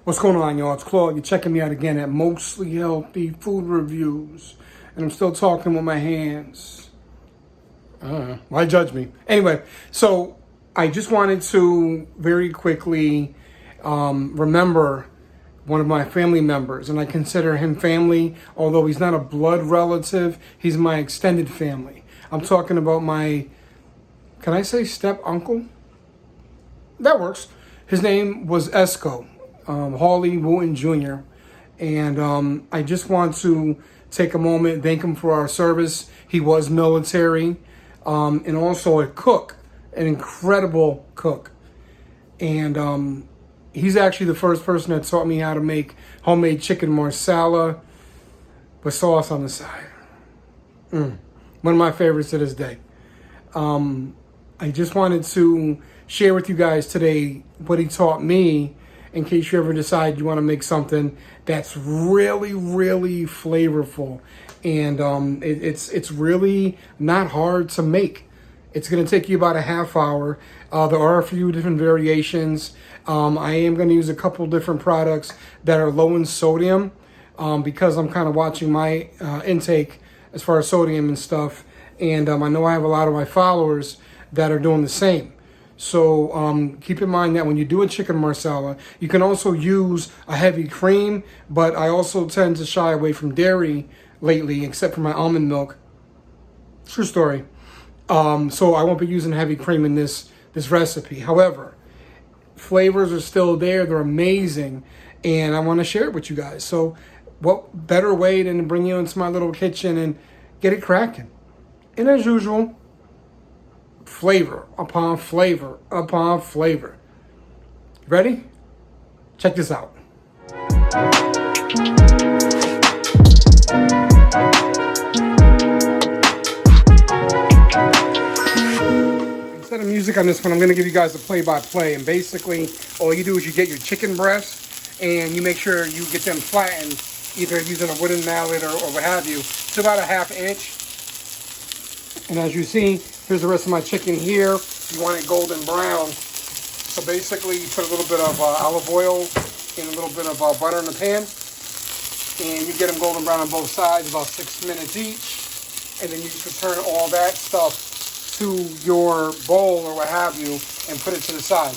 What's going on, y'all? It's Claude. You're checking me out again at Mostly Healthy Food Reviews. And I'm still talking with my hands. Why judge me? Anyway, so I just wanted to very quickly remember one of my family members. And I consider him family, although he's not a blood relative. He's my extended family. I'm talking about my, can I say step uncle? That works. His name was Esco. Hawley, Wooten Jr. And I just want to take a moment, thank him for our service. He was military and also a cook, an incredible cook. And he's actually the first person that taught me how to make homemade chicken marsala with sauce on the side. One of my favorites to this day. I just wanted to share with you guys today what he taught me, in case you ever decide you want to make something that's really, really flavorful. And it's really not hard to make. It's going to take you about a half hour. There are a few different variations. I am going to use a couple different products that are low in sodium because I'm kind of watching my intake as far as sodium and stuff. And I know I have a lot of my followers that are doing the same. So keep in mind that when you do a chicken marsala, you can also use a heavy cream, but I also tend to shy away from dairy lately, except for my almond milk. True story. So I won't be using heavy cream in this recipe. However, flavors are still there. They're amazing, and I want to share it with you guys. So what better way than to bring you into my little kitchen and get it cracking? And as usual, flavor upon flavor upon flavor. Ready? Check this out. Instead of music on this one, I'm going to give you guys a play-by-play. And basically, all you do is you get your chicken breasts and you make sure you get them flattened, either using a wooden mallet or what have you, to about a 1/2 inch. And as you see, here's the rest of my chicken here. You want it golden brown. So basically, you put a little bit of olive oil and a little bit of butter in the pan. And you get them golden brown on both sides, about 6 minutes each. And then you just return all that stuff to your bowl or what have you and put it to the side.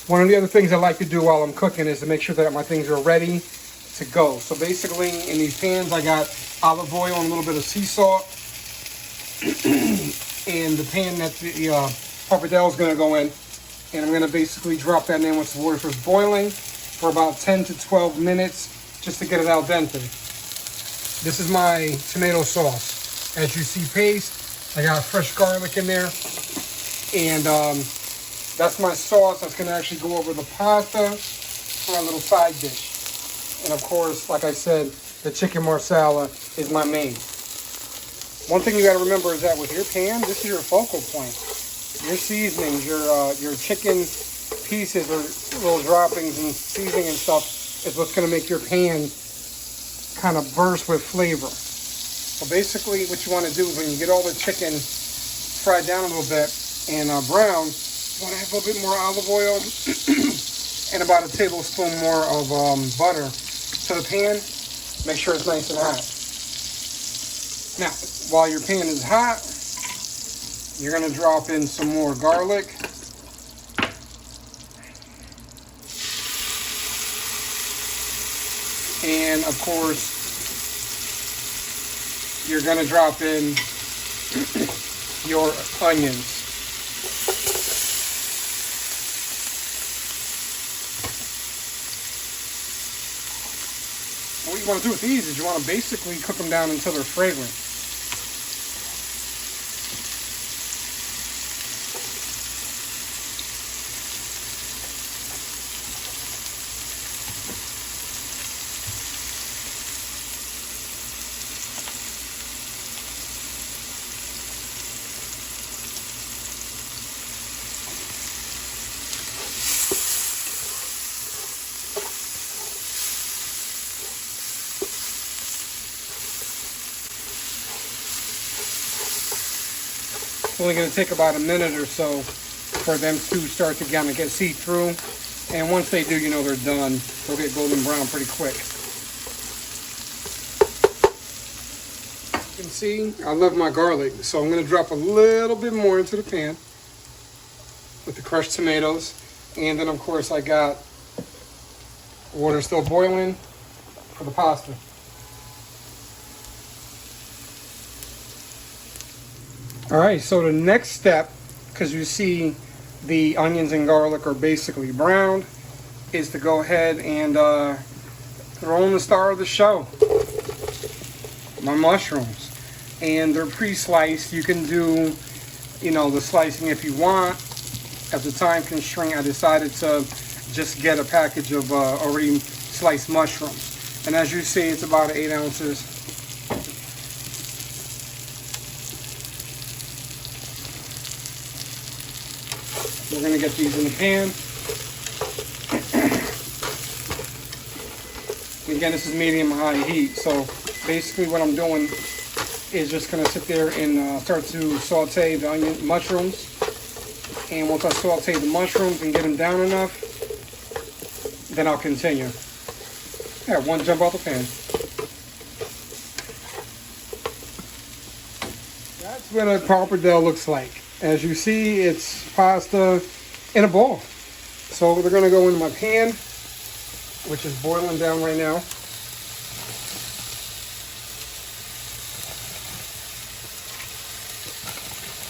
One of the other things I like to do while I'm cooking is to make sure that my things are ready to go. So basically, in these pans, I got olive oil and a little bit of sea salt. And the pan that the pappardelle is going to go in, and I'm going to basically drop that in once the water starts boiling for about 10 to 12 minutes just to get it al dente. This is my tomato sauce. As you see, paste. I got fresh garlic in there, and that's my sauce. That's going to actually go over the pasta for a little side dish. And of course, like I said, the chicken marsala is my main. One thing you got to remember is that with your pan, this is your focal point. Your seasonings, your chicken pieces or little droppings and seasoning and stuff is what's going to make your pan kind of burst with flavor. So basically what you want to do is when you get all the chicken fried down a little bit and brown, you want to add a little bit more olive oil and about a tablespoon more of butter to the pan. Make sure it's nice and hot. Now, while your pan is hot, you're going to drop in some more garlic. And of course, you're going to drop in your onions. What you want to do with these is you want to basically cook them down until they're fragrant. It's only going to take about a minute or so for them to start to kind of get see through. And once they do, you know they're done. They'll get golden brown pretty quick. You can see, I love my garlic. So I'm gonna drop a little bit more into the pan with the crushed tomatoes. And then of course I got water still boiling for the pasta. All right, so the next step, because you see the onions and garlic are basically browned, is to go ahead and throw in the star of the show, my mushrooms. And they're pre-sliced. You can do, you know, the slicing if you want. At the time constraint, I decided to just get a package of already sliced mushrooms. And as you see, it's about 8 ounces. We're gonna get these in the pan. Again, this is medium-high heat, so basically what I'm doing is just gonna sit there and start to saute the onion mushrooms. And once I saute the mushrooms and get them down enough, then I'll continue. Yeah, one jump out the pan. That's what a pappardelle looks like. As you see, it's pasta in a bowl. So they're gonna go in my pan, which is boiling down right now.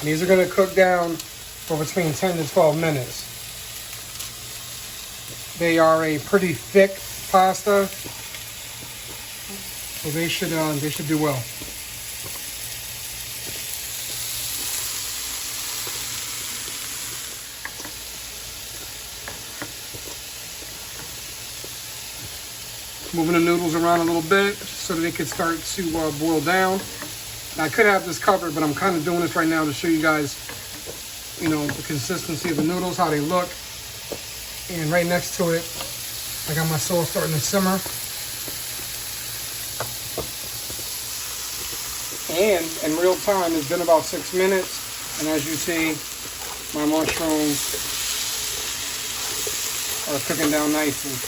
And these are gonna cook down for between 10 to 12 minutes. They are a pretty thick pasta, so they should do well. Moving the noodles around a little bit so that they could start to boil down. Now, I could have this covered, but I'm kind of doing this right now to show you guys, you know, the consistency of the noodles, how they look. And right next to it, I got my sauce starting to simmer. And in real time, it's been about 6 minutes. And as you see, my mushrooms are cooking down nicely.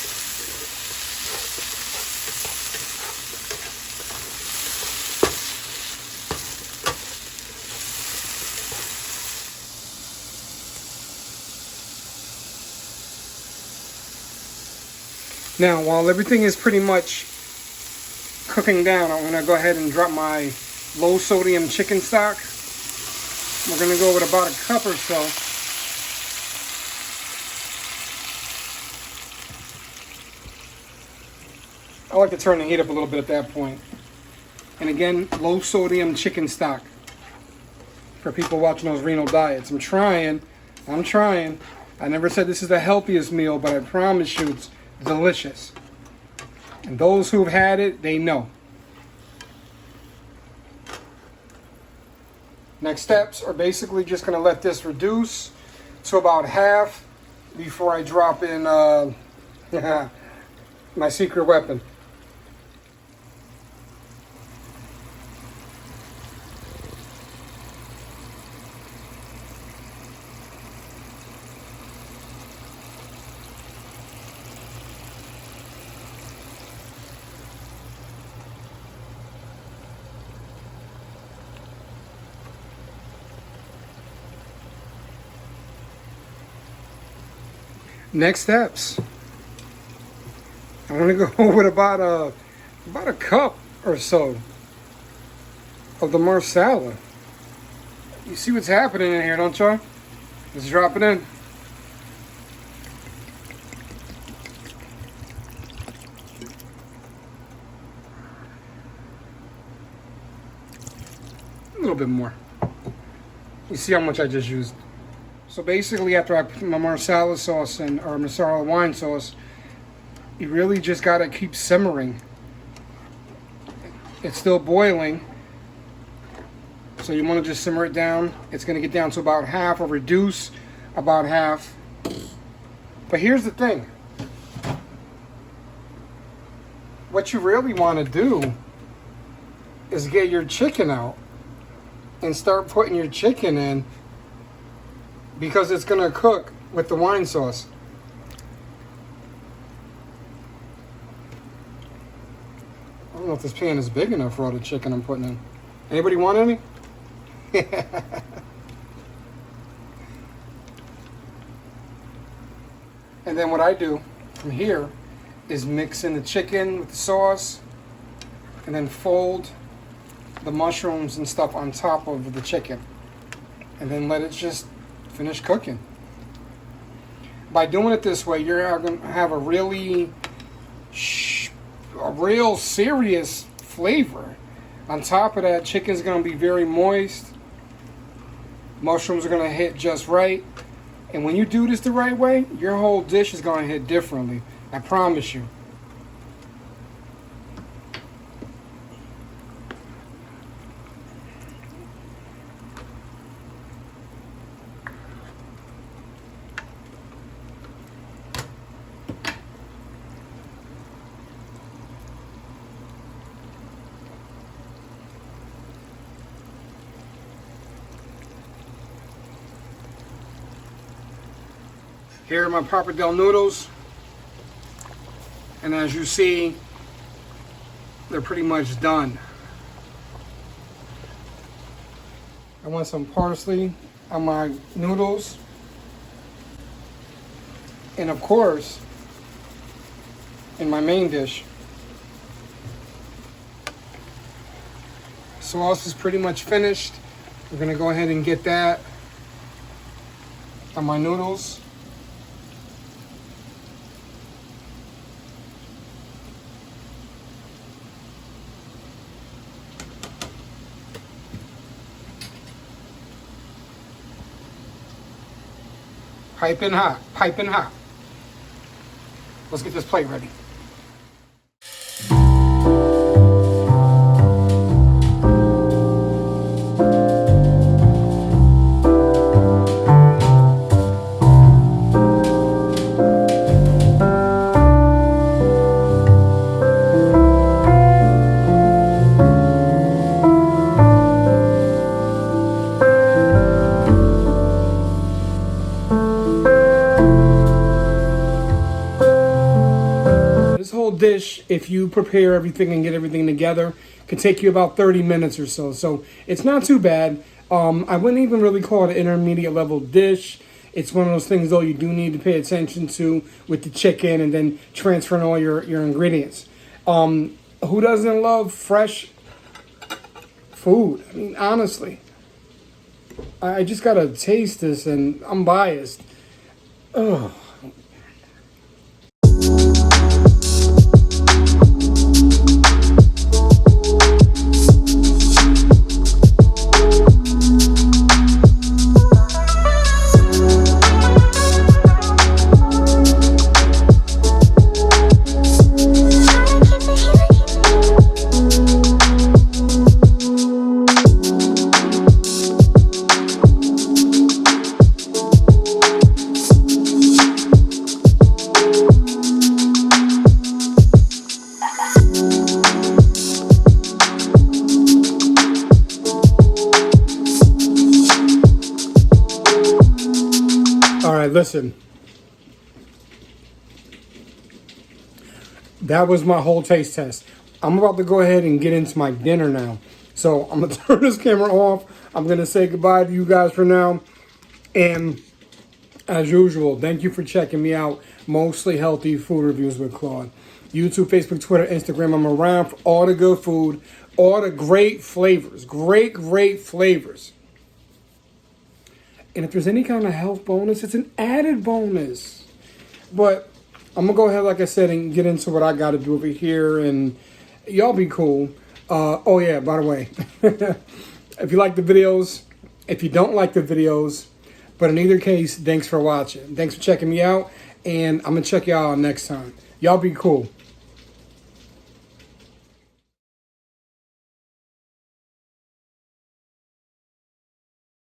Now, while everything is pretty much cooking down, I'm going to go ahead and drop my low sodium chicken stock. We're going to go with about a cup or so. I like to turn the heat up a little bit at that point. And again, low sodium chicken stock for people watching those renal diets. I'm trying. I never said this is the healthiest meal, but I promise you it's delicious. And those who've had it, they know. Next steps are basically just going to let this reduce to about half before I drop in my secret weapon. Next steps. I'm gonna go with about a cup or so of the Marsala. You see what's happening in here, don't you? Let's drop it in. A little bit more. You see how much I just used. So basically, after I put my Marsala sauce in, or Marsala wine sauce, you really just gotta keep simmering. It's still boiling, so you want to just simmer it down. It's gonna get down to about half, or reduce about half. But here's the thing: what you really want to do is get your chicken out and start putting your chicken in, because it's gonna cook with the wine sauce. don't know if this pan is big enough for all the chicken I'm putting in. Anybody want any? And then what I do from here is mix in the chicken with the sauce and then fold the mushrooms and stuff on top of the chicken and then let it just finish cooking. By doing it this way, you're going to have a real serious flavor. On top of that, chicken's going to be very moist. Mushrooms are going to hit just right. And when you do this the right way, your whole dish is going to hit differently. I promise you. Here are my pappardelle noodles, and as you see, they're pretty much done. I want some parsley on my noodles, and of course, in my main dish, sauce is pretty much finished. We're gonna go ahead and get that on my noodles. Piping hot, piping hot. Let's get this plate ready. Dish, if you prepare everything and get everything together, could take you about 30 minutes or so. So it's not too bad. I wouldn't even really call it an intermediate level dish. It's one of those things though you do need to pay attention to with the chicken and then transferring all your ingredients. Who doesn't love fresh food? I mean, honestly, I just gotta taste this and I'm biased. Ugh. Listen, that was my whole taste test. I'm about to go ahead and get into my dinner now. So I'm going to turn this camera off. I'm going to say goodbye to you guys for now. And as usual, thank you for checking me out. Mostly Healthy Food Reviews with Claude. YouTube, Facebook, Twitter, Instagram. I'm around for all the good food, all the great flavors. Great flavors. And if there's any kind of health bonus, it's an added bonus. But I'm going to go ahead, like I said, and get into what I got to do over here. And y'all be cool. Oh, yeah, by the way, if you like the videos, if you don't like the videos, but in either case, thanks for watching. Thanks for checking me out. And I'm going to check y'all out next time. Y'all be cool.